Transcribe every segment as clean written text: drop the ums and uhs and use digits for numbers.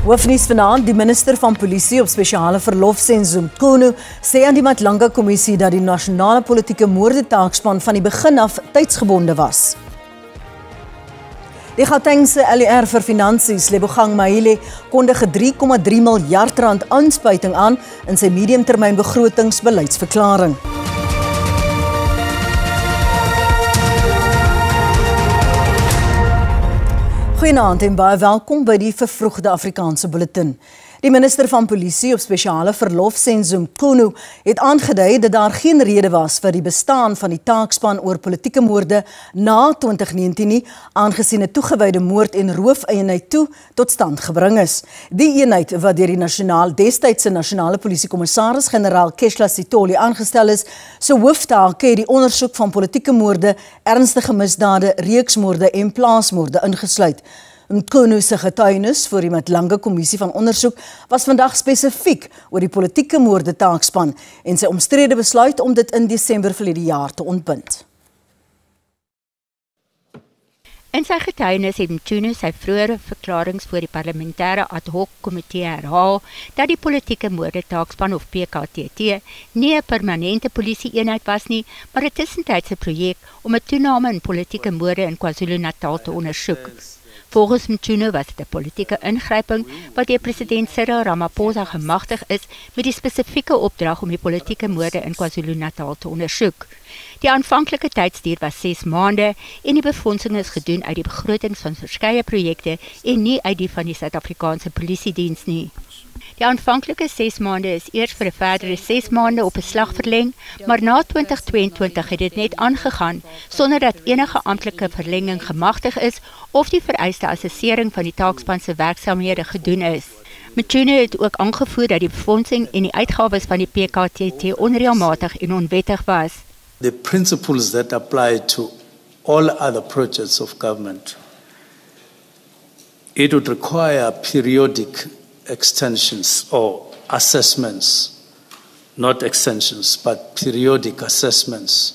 Hoofnuus vanaand, die minister van polisie op spesiale verlof Senzo Mchunu sê aan die Matlanga kommissie dat die nasionale politieke moordetaakspan van die begin af tydsgebonde was. Die Gautengse LER vir Finansies, Lebogang Mahile, kondig 3,3 miljard rand aanspuiting aan in sy mediumtermynbegrotingsbeleidsverklaring. Goeienaand en baie welkom by die vervroegde Afrikaanse bulletin. Die minister van polisie op spesiale verlof Senzo Mchunu het aangedui dat daar geen rede was vir die bestaan van die taakspan oor politieke moorde na 2019 nie, aangesien 'n toegewyde moord- en roofeenheid toe tot stand gebring is. Die eenheid wat deur die destydse nasionale polisiekommissaris-generaal Keshla Sitoli aangestel is, se hooftake het die ondersoek van politieke moorde, ernstige misdade, reeksmoorde en plaasmoorde ingesluit. Mchunu se getuienis voor die Matlanga kommissie van ondersoek was vandag spesifiek oor die politieke moordetaakspan en sy omstrede besluit om dit in Desember verlede jaar te ontbind. In sy getuienis het Mchunu sy vroeëre verklarings voor die parlementêre ad hoc komitee herhaal dat die politieke moordetaakspan of PKTT nie 'n permanente polisie-eenheid was nie, maar 'n tussentydse projek om 'n toename in politieke moorde in KwaZulu-Natal te ondersoek. Volgens Mchunu was dit 'n politieke ingryping wat deur president Cyril Ramaphosa gemagtig is met die spesifieke opdrag om die politieke moorde in KwaZulu-Natal te ondersoek. Die aanvanklike tydsduur was 6 maande en die befondsing is gedoen uit die begrotings van verskeie projekte en nie uit die van die Suid-Afrikaanse Polisiediens nie. Die aanvanklike 6 maande is eers vir 'n verdere 6 maande op 'n slag verleng, maar na 2022 het dit net aangegaan sonder dat enige amptelike verlenging gemagtig is of die vereiste assessering van die taakspan se werksaamhede gedoen is. Mchunu het ook aangevoer dat die befondsing en die uitgawes van die PKTT onreëlmatig en onwettig was. The principles that apply to all other projects of government, it would require periodic extensions or assessments, not extensions, but periodic assessments.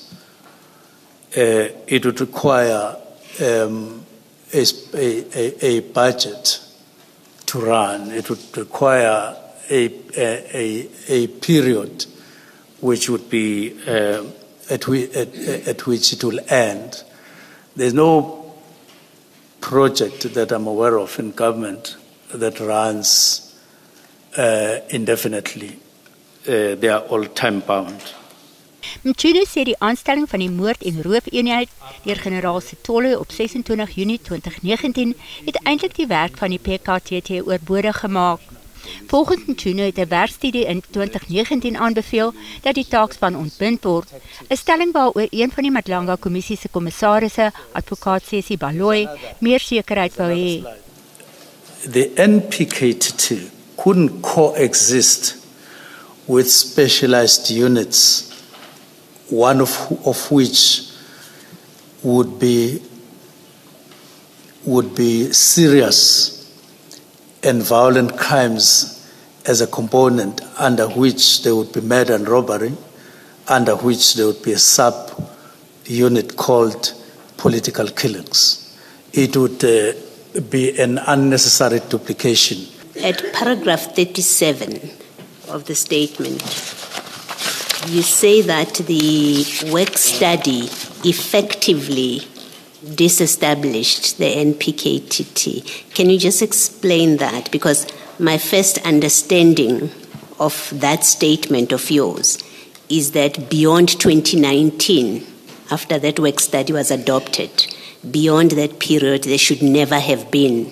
It would require a budget to run. It would require a period which would be at which it will end. There's no project that I'm aware of in government that runs indefinitely. They are all time-bound. Mchunu sê die aanstelling van die moord- en roofeenheid deur generaal Sitole op 26 Junie 2019 het eintlik die werk van die PKTT oorbodig gemaak. Volgens Mchunu het 'n werkstudie in 2019 aanbeveel dat die taakspan ontbind word, 'n stelling waaroor een van die Matlanga kommissie se kommissarisse, advokaat Sesi Baloyi, meer sekerheid wou hê. The NPKTT couldn't coexist with specialized units, one of which would be serious and violent crimes as a component, under which there would be murder and robbery, under which there would be a sub-unit called political killings. It would be an unnecessary duplication. At paragraph 37 of the statement, you say that the work study effectively disestablished the NPKTT. Can you just explain that? Because my first understanding of that statement of yours is that beyond 2019, after that work study was adopted, beyond that period, there should never have been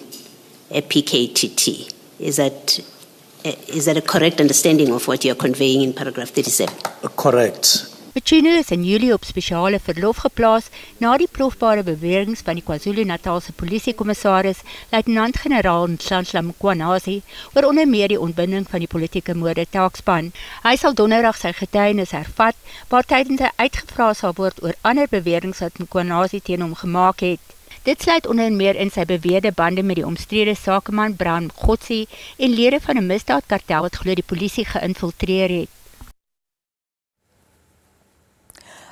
a PKTT. Is that a correct understanding of what you're conveying in paragraph 37? Correct. Mchunu is in Julie op spesiale verlof geplaas na die plofbare beweringe van die KwaZulu-Natalse polisiekommissaris, luitenant-generaal Nhlanhla Mkhwanazi, oor onder meer die ontbinding van die politieke moordetaakspan. Hy sal donderdag sy getuienis hervat, waar tydens hy uitgevra sal word oor ander beweringe wat Mkhwanazi teen hom gemaak het. Dit sluit onder meer in sy beweerde bande met die omstrede sakeman Bram Mkgotsi en lede van 'n misdaadkartel wat glo die polisie geïnfiltreer het.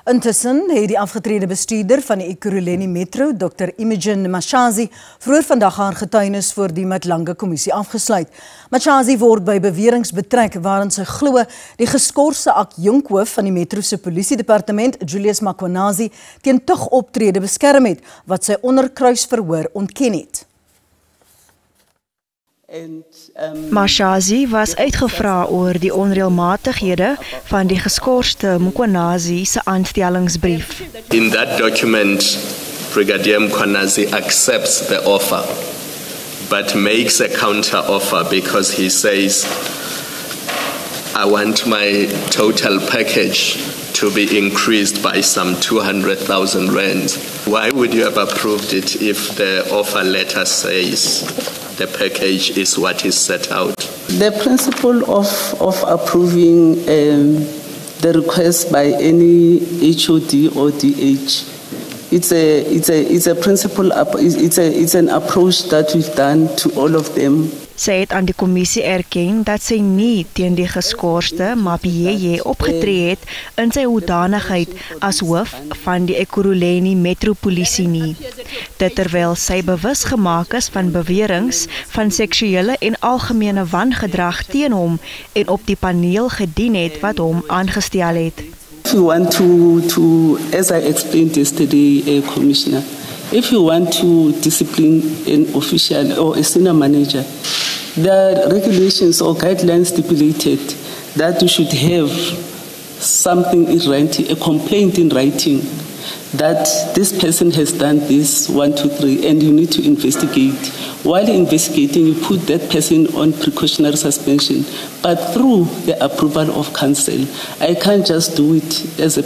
Intussen het die afgetrede bestuurder van die Ekurhuleni Metro, Dr. Imogen Mashazi, vroeër vandag haar getuienis voor die Matlanga kommissie afgesluit. Mashazi word by beweringe betrek waarin sy glo die geskorste adjunkhoof van die Metro se polisiedepartement, Julius Makwanazi, teen tugoptrede beskerm het, wat sy onder kruisverhoor ontken het. Mashazi was uitgevra oor die onreëlmatighede van die geskorste Mkhwanazi se aanstellingsbrief. In that document, Brigadier Mkhwanazi accepts the offer, but makes a counter offer because he says, I want my total package to be increased by some 200,000 rand. Why would you have approved it if the offer letter says the package is what is set out? The principle of approving the request by any HOD or DH, it's a principle, it's an approach that we've done to all of them. Sy het aan die kommissie erken dat sy nie teen die geskorste Mapiyeye opgetree het in sy hoedanigheid as hoof van die Ekurhuleni Metropolisie nie. Dit terwyl sy bewus gemaak is van beweringe van seksuele en algemene wangedrag teen hom en op die paneel gedien het wat hom aangestel het. If you want to as I explained yesterday, Commissioner, if you want to discipline an official or a senior manager, there are regulations or guidelines stipulated that you should have something in writing, a complaint in writing, that this person has done this, 1, 2, 3, and you need to investigate. While investigating, you put that person on precautionary suspension, but through the approval of council. I can't just do it as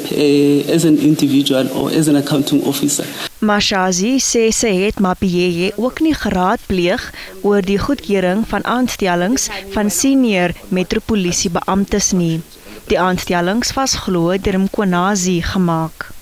an individual or as an accounting officer. Mashazi sê sy het Mapiyeye ook nie geraadpleeg oor die goedkeuring van aanstellings van senior metropolisiebeamptes nie. Die aanstellings was glo deur Mkhwanazi gemaak.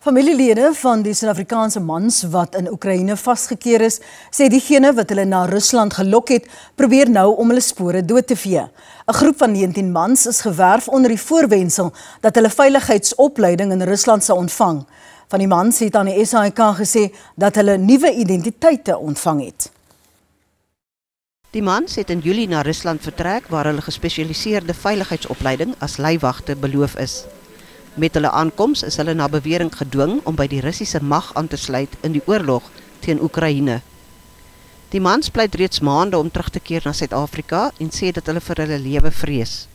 Familielede van die Suid-Afrikaanse mans wat in Oekraïne vasgekeer is, sê diegene wat hulle na Rusland gelok het, probeer nou om hulle spore dood te vee. 'n Groep van 19 mans is gewerf onder die voorwendsel dat hulle veiligheidsopleiding in Rusland sou ontvang. Van die mans het aan die SAIK gesê dat hulle nuwe identiteite ontvang het. Die mans het in Julie na Rusland vertrek waar hulle gespesialiseerde veiligheidsopleiding as leiwagte beloof is. Met hulle aankoms is hulle na bewering gedwing om by die Russiese mag aan te sluit in die oorlog teen Oekraïne. Die mans pleit reeds maande om terug te keer na Suid-Afrika en sê dat hulle vir hulle lewe vrees.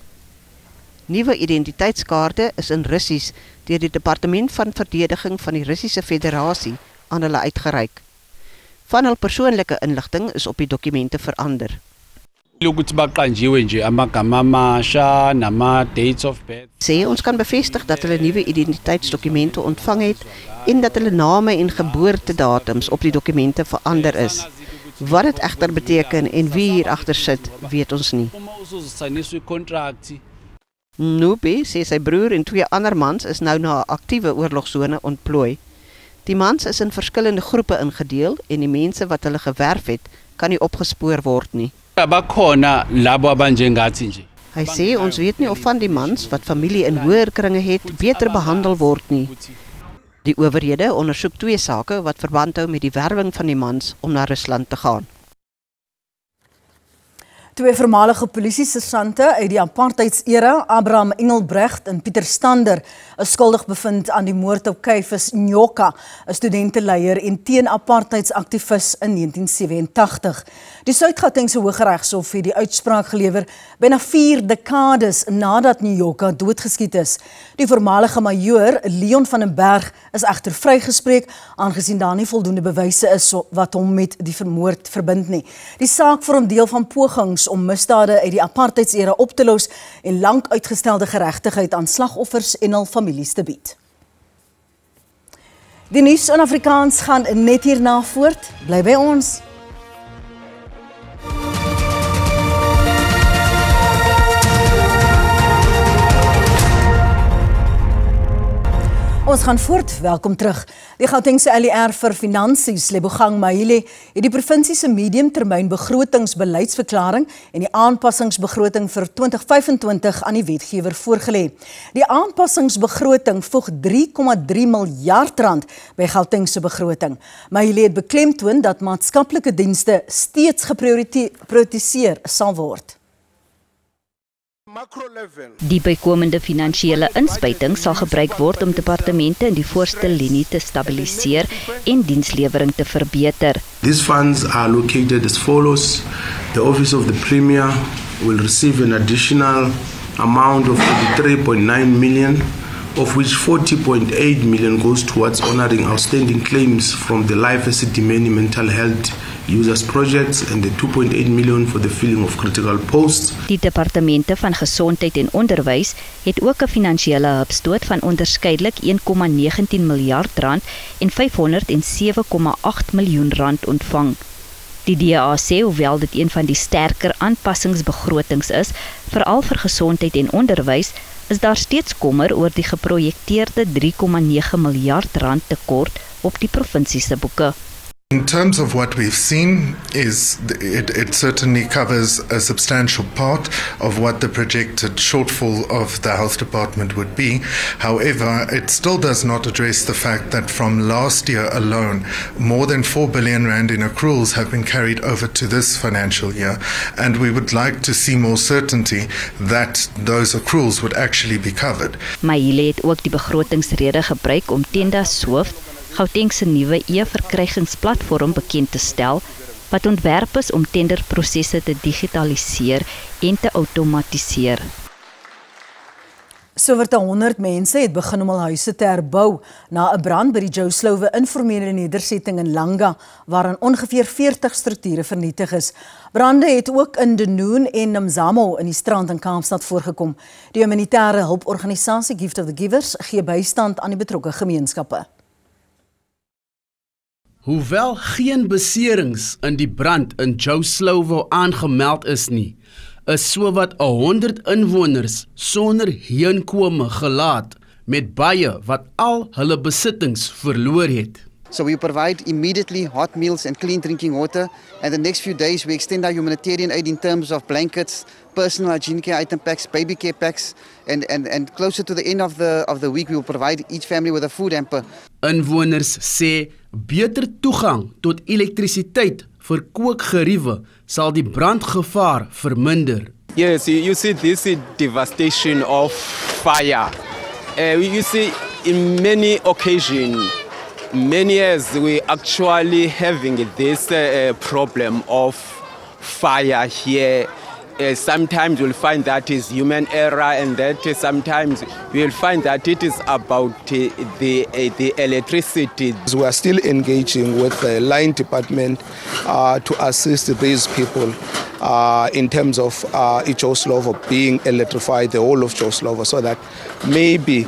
Nuwe identiteitskaarte is in Russies deur die Departement van Verdediging van die Russiese Federasie aan hulle uitgereik. Van hul persoonlike inligting is op die dokumente verander. Sê ons kan bevestig dat hulle nuwe identiteitsdokumente ontvang het en dat hulle name en geboortedatums op die dokumente verander is. Wat dit egter beteken en wie hier agter sit, weet ons nie. Nubi sê sy broer en 2 ander mans is nou na 'n aktiewe oorlogsone ontplooi. Die mans is in verskillende groepe ingedeel en die mense wat hulle gewerf het, kan nie opgespoor word nie. Hy sê ons weet nie of van die mans wat familie in hoër kringe het beter behandel word nie. Die owerhede ondersoek 2 sake wat verband hou met die werwing van die mans om na Rusland te gaan. 2 voormalige polisiesersante uit die apartheidsera, Abraham Engelbrecht en Pieter Stander, is skuldig bevind aan die moord op Caiphus Nyoka, 'n studenteleier en teen-apartheidsaktivis in 1987. Die Suid-Gautengse Hooggeregshof het die uitspraak gelewer byna 4 dekades nadat Nyoka doodgeskiet is. Die voormalige majoor, Leon van den Berg, is egter vrygespreek, aangesien daar nie voldoende bewyse is wat hom met die vermoord verbind nie. Die saak vorm deel van pogings om misdade uit die apartheidsera op te los en lank uitgestelde geregtigheid aan slagoffers en hul families te bied. Die nuus in Afrikaans gaan net hierna voort. Bly by ons. Ons gaan voort. Welkom terug. Die Gautengse LER vir Finansies, Lebogang Maile, het die provinsie se mediumtermyn begrotingsbeleidsverklaring en die aanpassingsbegroting vir 2025 aan die wetgewer voorgelê. Die aanpassingsbegroting voeg 3,3 miljard rand by Gautengse begroting. Maile het beklemtoon dat maatskaplike dienste steeds geprioritiseer sal word. Die bykomende finansiële inspuiting sal gebruik word om departemente in die voorste linie te stabiliseer en dienslewering te verbeter. These funds are located as follows. The Office of the Premier will receive an additional amount of 83.9 million, of which 40.8 million goes towards honoring outstanding claims from the Life Asset Many Mental Health Users Projects and the 2.8 million for the filling of critical posts. Die departemente van gesondheid en onderwys het ook 'n finansiële hupstoot van onderskeidelik 1,19 miljard rand en 507,8 miljoen rand ontvang. Die DA sê hoewel dit een van die sterker aanpassingsbegrotings is, veral vir gesondheid en onderwys, is daar steeds kommer oor die geprojekteerde 3,9 miljard rand tekort op die provinsie se boeke. In terms of what we've seen, it certainly covers a substantial part of what the projected shortfall of the health department would be. However, it still does not address the fact that from last year alone, more than 4 billion rand in accruals have been carried over to this financial year, and we would like to see more certainty that those accruals would actually be covered. Maile het ook die begrotingsrede gebruik om Tenda Swift, Gauteng se nuwe e-verkrygingsplatform bekend te stel, wat ontwerp is om tenderprosesse te digitaliseer en te outomatiseer. Sowat 100 mense het begin om hul huise te herbou na 'n brand by die Joe Slowe informele nedersetting in Langa, waarin ongeveer 40 strukture vernietig is. Brande het ook in Denoon en Nomzamo in die Strand in Kaapstad voorgekom. Die humanitêre hulporganisasie Gift of the Givers gee bystand aan die betrokke gemeenskappe. Hoewel geen beserings in die brand in Joe Slowe aangemeld is nie, is sowat 100 inwoners sonder heenkome gelaat, met baie wat al hulle besittings verloor het. So we provide immediately hot meals and clean drinking water, and the next few days we extend our humanitarian aid in terms of blankets, personal hygiene care item packs, baby care packs, and closer to the end of the week we will provide each family with a food hamper. Inwoners sê beter toegang tot elektrisiteit vir kookgeriewe sal die brandgevaar verminder. Yes, you see this devastation of fire. You see in many occasions, many years we actually having this problem of fire here. Sometimes you'll find that is human error, and that sometimes you'll find that it is about the electricity. We are still engaging with the line department to assist these people in terms of Joe Slovo being electrified, the whole of Joe Slovo, so that maybe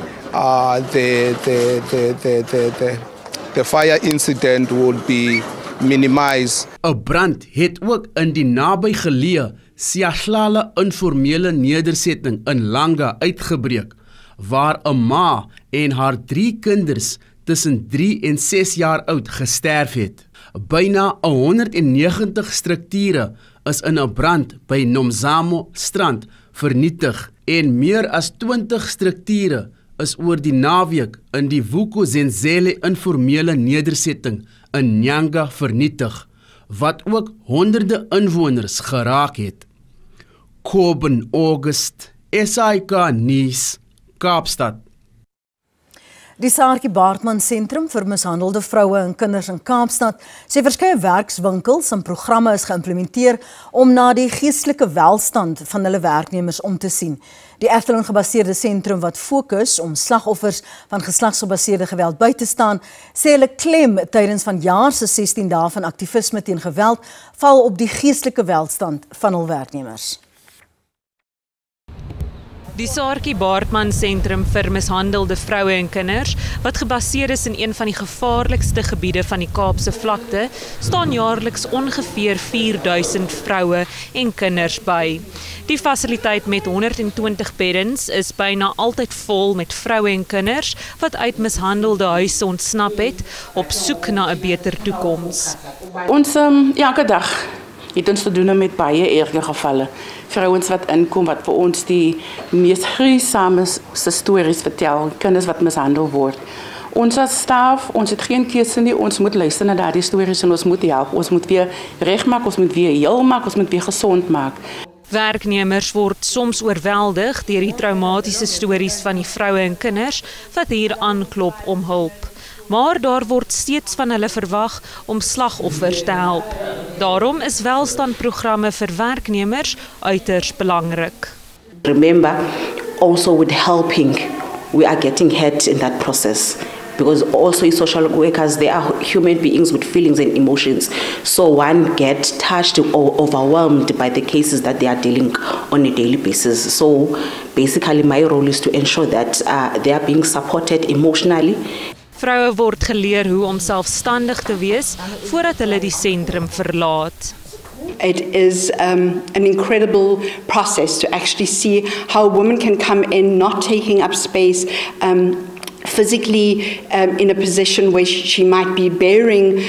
the fire incident would be minimized. 'n Brand het ook in die nabygeleë Siahlala informele nedersetting in Langa uitgebreek, waar 'n ma en haar 3 kinders tussen 3 en 6 jaar oud gesterf het. Byna 190 strukture is in 'n brand by Nomzamo Strand vernietig en meer as 20 strukture is oor die naweek in die Vukozenzele informele nedersetting in Nyanga vernietig, wat ook honderde inwoners geraak het. Coben August, SAK Nuus, Kaapstad. Die Saartjie Baartman Sentrum vir mishandelde vroue en kinders in Kaapstad sê verskeie werkswinkels en programme is geïmplementeer om na die geestelike welstand van hulle werknemers om te sien. Die Athlone-gebaseerde sentrum wat fokus om slagoffers van geslagsgebaseerde geweld by te staan, sê hulle klem tydens vanjaar se 16 dae van aktivisme teen geweld val op die geestelike welstand van hul werknemers. Die Saartjie Baartman Sentrum vir mishandelde vroue en kinders, wat gebaseer is in een van die gevaarlikste gebiede van die Kaapse vlakte, staan jaarliks ongeveer 4000 vroue en kinders by. Die fasiliteit met 120 beddens is byna altyd vol met vroue en kinders wat uit mishandelde huise ontsnap het, op soek na 'n beter toekoms. Ons elke dag het ons te doen met baie erge gevalle. Vrouens wat inkom wat vir ons die mees gruisame stories vertel, kinders wat mishandel word. Ons as staf, ons het geen keuse nie, ons moet luister na daardie stories en ons moet help. Ons moet weer regmaak, ons moet weer heel maak, ons moet weer gesond maak. Werknemers word soms oorweldig deur die traumatiese stories van die vroue en kinders wat hier aanklop om hulp. Maar daar word steeds van hulle verwag om slagoffers te help. Daarom is welstandprogramme vir werknemers uiters belangrik. Remember, also with helping, we are getting hurt in that process. Because also in social workers, they are human beings with feelings and emotions. So one gets touched or overwhelmed by the cases that they are dealing on a daily basis. So basically my role is to ensure that they are being supported emotionally. Vroue word geleer hoe om selfstandig te wees voordat hulle die sentrum verlaat. It is an incredible process to actually see how women can come in not taking up space physically in a position where she might be bearing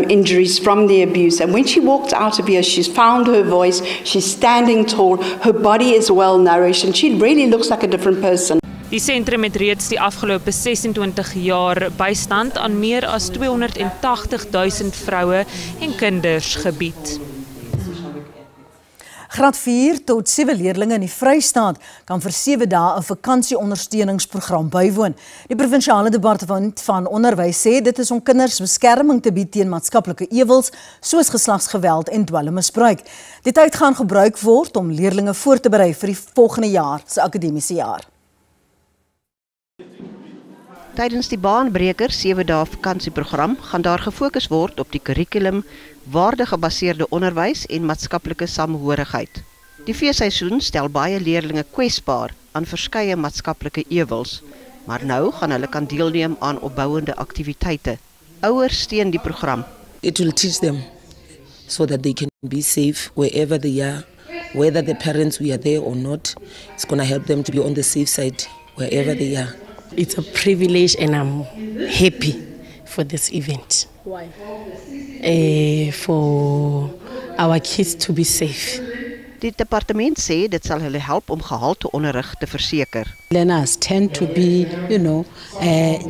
injuries from the abuse. And when she walked out of here, she's found her voice, she's standing tall, her body is well nourished, and she really looks like a different person. Die sentrum het reeds die afgelope 26 jaar bystand aan meer as 280,000 vroue en kinders gebied. Graad 4 tot 7 leerlinge in die Vrystaat kan vir 7 dae 'n vakansieondersteuningsprogram bywoon. Die provinsiale departement van onderwys sê dit is om kinders beskerming te bied teen maatskaplike ewels soos geslagsgeweld en dwelmmisbruik. Die tyd gaan gebruik word om leerlinge voor te berei vir die volgende jaar se akademiese jaar. Tydens die baanbreker 7 dae vakansieprogram gaan daar gefokus word op die kurrikulum, waardegebaseerde onderwys en maatskaplike samehorigheid. Die feesseisoen stel baie leerlinge kwesbaar aan verskeie maatskaplike ewels, maar nou gaan hulle kan deelneem aan opbouende aktiwiteite. Ouers steun die program. It will teach them so that they can be safe wherever they are, whether the parents we are there or not. It's going to help them to be on the safe side wherever they are. It's a privilege and I'm happy for this event. Why? For our kids to be safe. Die departement sê dit sal hulle help om gehalte onderrig te verseker. Learners tend to be,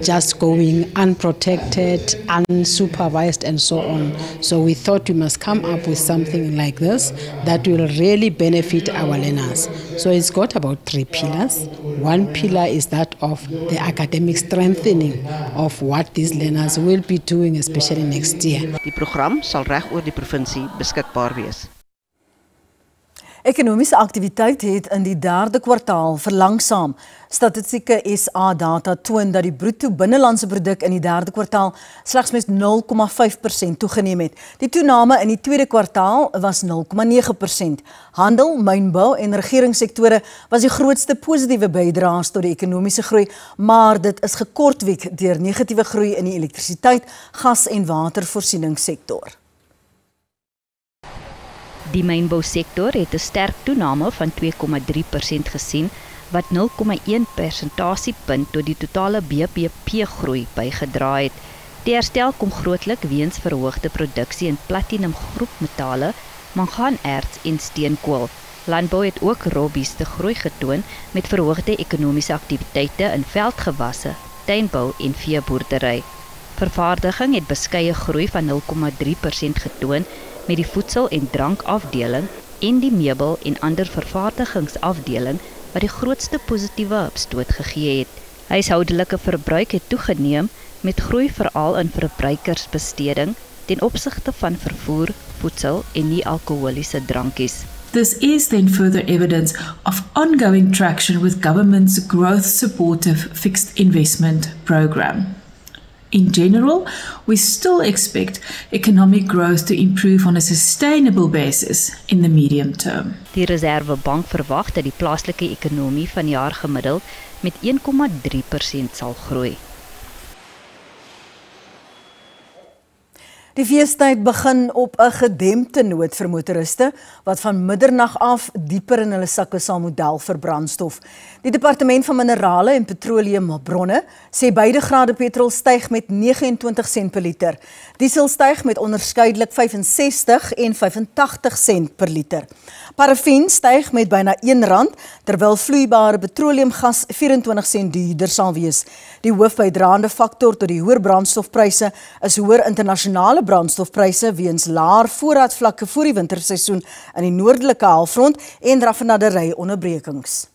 just going unprotected, unsupervised and so on. So we thought we must come up with something like this that will really benefit our learners. So it's got about 3 pillars. One pillar is that of the academic strengthening of what these learners will be doing, especially next year. Die program sal reg oor die provinsie beskikbaar wees. Ekonomiese aktiwiteit het in die 3de kwartaal verlangsaam. Statistieke SA data toon dat die bruto binnelandse produk in die 3de kwartaal slegs met 0,5% toegeneem het. Die toename in die 2de kwartaal was 0,9%. Handel, mynbou en regeringssektore was die grootste positiewe bydraers tot die ekonomiese groei, maar dit is gekortwiek deur negatiewe groei in die elektrisiteit, gas en watervoorsieningssektor. Die mynbousektor het 'n sterk toename van 2,3% gesien, wat 0,1 persentasiepunt tot die totale BBP-groei bygedra het. Die herstel kom grootlik weens verhoogde produksie in platinum groepmetale, manganerts en steenkool. Landbou het ook robuuste groei getoon met verhoogde ekonomiese aktiwiteite in veldgewasse, tuinbou en veeboerdery. Vervaardiging het beskeie groei van 0,3% getoon met die voedsel- en drankafdeling en die meubel- en ander vervaardigingsafdeling wat die grootste positiewe opstoot gegee het. Huishoudelike verbruik het toegeneem met groei veral in verbruikersbesteding ten opsigte van vervoer, voedsel en nie-alkoholiese drankies. This is then further evidence of ongoing traction with government's growth supportive fixed investment program. In general, we still expect economic growth to improve on a sustainable basis in the medium term. Die Reservebank verwag dat die plaaslike ekonomie vanjaar gemiddeld met 1,3% sal groei. Die feestyd begin op 'n gedempte noot vir motoriste wat van middernag af dieper in hulle sakke sal moet delf vir brandstof. Die Departement van Minerale en Petroleumbronne sê beide grade petrol styg met 29 sent per liter. Diesel styg met onderskeidelik 65 en 85 sent per liter. Parafin styg met byna R1 terwyl vloeibare petroleumgas 24 sent duurder sal wees. Die hoofbydraende faktor tot die hoër brandstofpryse is hoër internasionale brandstofpryse weens laer voorraadvlakke voor die winterseisoen in die noordelike halfrond en raffinaderry onderbrekings.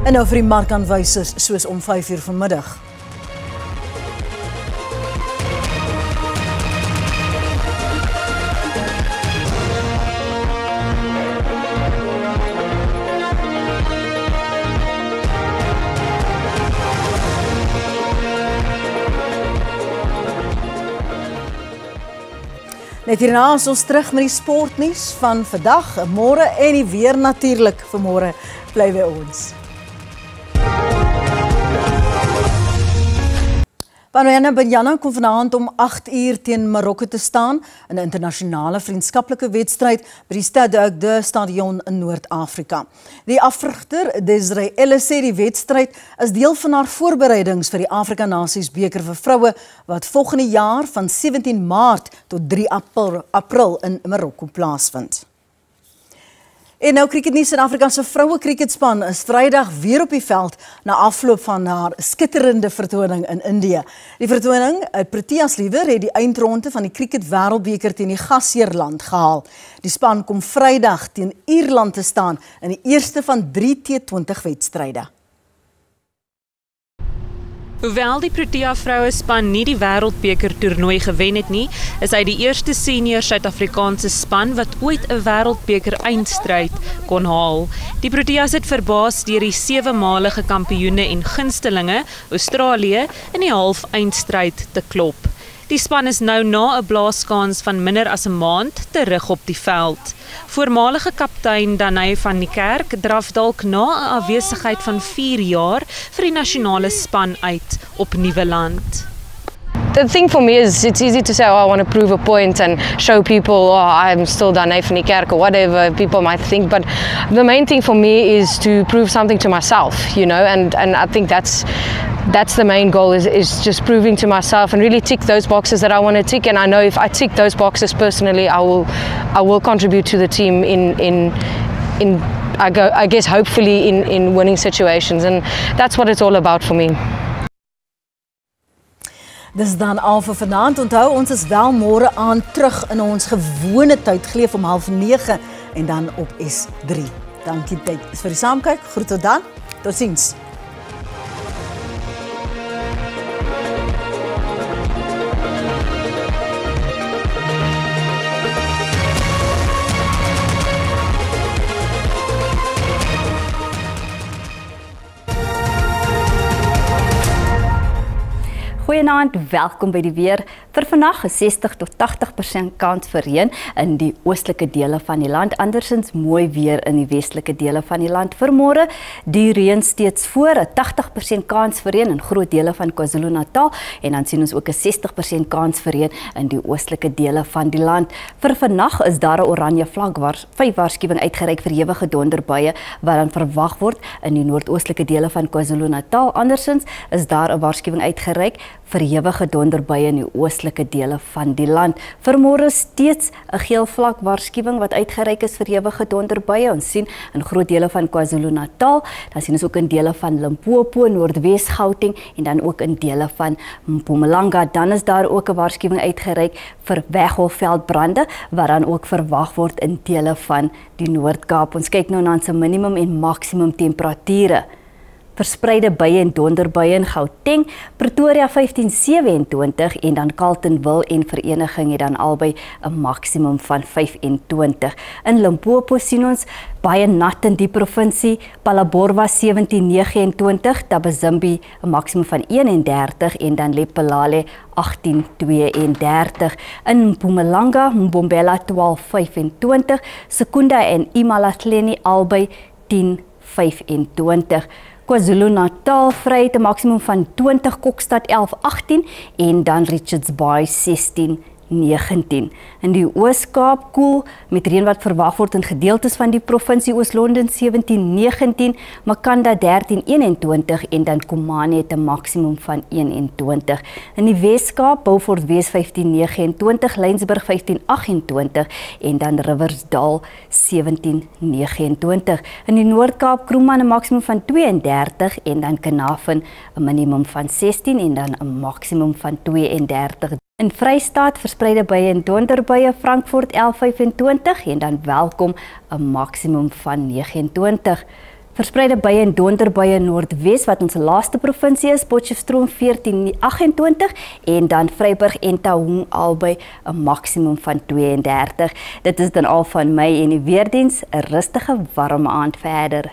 En nou vir die markaanwysers soos om 5:00 vanmiddag. Net hierna is ons terug met die sportnuus van vandag, môre en die weer natuurlik vir môre. Bly by ons. Banyana Banyana kom vanaand om 8:00 teen Marokko te staan in 'n internasionale vriendskaplike wedstryd by die Stade de Stadion in Noord-Afrika. Die afrigter, Desiree Ellis, sê die wedstryd is deel van haar voorbereidings vir die Afrika Nasies beker vir vroue wat volgende jaar van 17 Maart tot 3 April in Marokko plaasvind. En nou cricketnuus, Suid-Afrika se vroue cricketspan is Vrydag weer op die veld na afloop van haar skitterende vertoning in Indië. Die vertoning uit Proteas liewer het die eindronde van die cricket wêreldbeker teen die gasheerland gehaal. Die span kom Vrydag teen Ierland te staan in die eerste van 3 T20 wedstryde. Hoewel die Protea vrouespan nie die wêreldbeker toernooi gewen het nie, is hy die eerste senior Suid-Afrikaanse span wat ooit 'n wêreldbeker eindstryd kon haal. Die Proteas het verbaas deur die 7-malige kampioene en gunstelinge Australië in die half-eindstryd te klop. Die span is nou na 'n blaaskans van minder as 'n maand terug op die veld. Voormalige kaptein Danai van die Kerk draf dalk na 'n afwesigheid van 4 jaar vir die nasionale span uit op nuwe land. The thing for me is it's easy to say, oh, I want to prove a point and show people, oh, I'm still Danai van die Kerk or whatever people might think. But the main thing for me is to prove something to myself, you know, and I think that's the main goal is just proving to myself and really tick those boxes that I want to tick. And I know if I tick those boxes personally, I will contribute to the team in I guess hopefully in winning situations, and that's what it's all about for me. Dis dan al vir vanaand. Onthou, ons is wel môre aan terug in ons gewone tyd, geleef om 8:30 en dan op S3. Dankie vir die saamkyk. Groet tot dan. Totsiens. Goeienaand, welkom by die weer. Vir vandag is 60 tot 80% kans vir reën in die oostelike dele van die land, andersins mooi weer in die westelike dele van die land. Vir môre die reën steeds voor, 'n 80% kans vir reën in groot dele van KwaZulu-Natal en dan sien ons ook 'n 60% kans vir reën in die oostelike dele van die land. Vir vandag is daar 'n oranje vlak 5 waarskuwing uitgereik vir ewige donderbuie wat dan verwag word in die noordoostelike dele van KwaZulu-Natal. Andersins is daar 'n waarskuwing uitgereik vir ewige donderbuie in die oostelike dele van die land. Vir môre steeds 'n geel vlak waarskuwing wat uitgereik is vir ewige donderbuie. Ons sien in groot dele van KwaZulu-Natal, dan sien ons ook in dele van Limpopo, Noordwes Gauteng en dan ook in dele van Mpumalanga. Dan is daar ook 'n waarskuwing uitgereik vir weggolfveldbrande wat dan ook verwag word in dele van die Noord-Kaap. Ons kyk nou na se minimum en maksimum temperature Verspreide buie en donderbuie in Gauteng, Pretoria 15-27 en dan Carletonville en Vereniging het dan albei 'n maksimum van 25. In Limpopo sien ons baie nat in die provinsie, Phalaborwa 17-29, Thabazimbi 'n maksimum van 31 en dan Lephalale 18-32. In Mpumalanga, Mbombela 12-25, Secunda en Imalahleni albei 10-25. KwaZulu-Natal vry het 'n maksimum van 20, Kokstad 11-18 en dan Richards Bay 16-19. In die Oos-Kaap koel met reën wat verwag word in gedeeltes van die provinsie, Oos-London 17-19, Makanda 13-21 en dan Komani het 'n maksimum van 21. In die Wes-Kaap, Beaufort Wes 15-29, Lensburg 15-28 en dan Riversdal 17-29. In die Noord-Kaap, Kroeman 'n maksimum van 32 en dan Carnarvon 'n minimum van 16 en dan 'n maksimum van 32. In Vrystaat verspreide buie en donderbuie, Frankfurt 11-25 en dan Welkom 'n maksimum van 29. Verspreide buie en donderbuie in Noordwes wat ons laaste provinsie is, Potchefstroom 14-28 en dan Vryburg en Taung albei 'n maksimum van 32. Dit is dan al van my en die weerdiens, 'n rustige warme aand verder.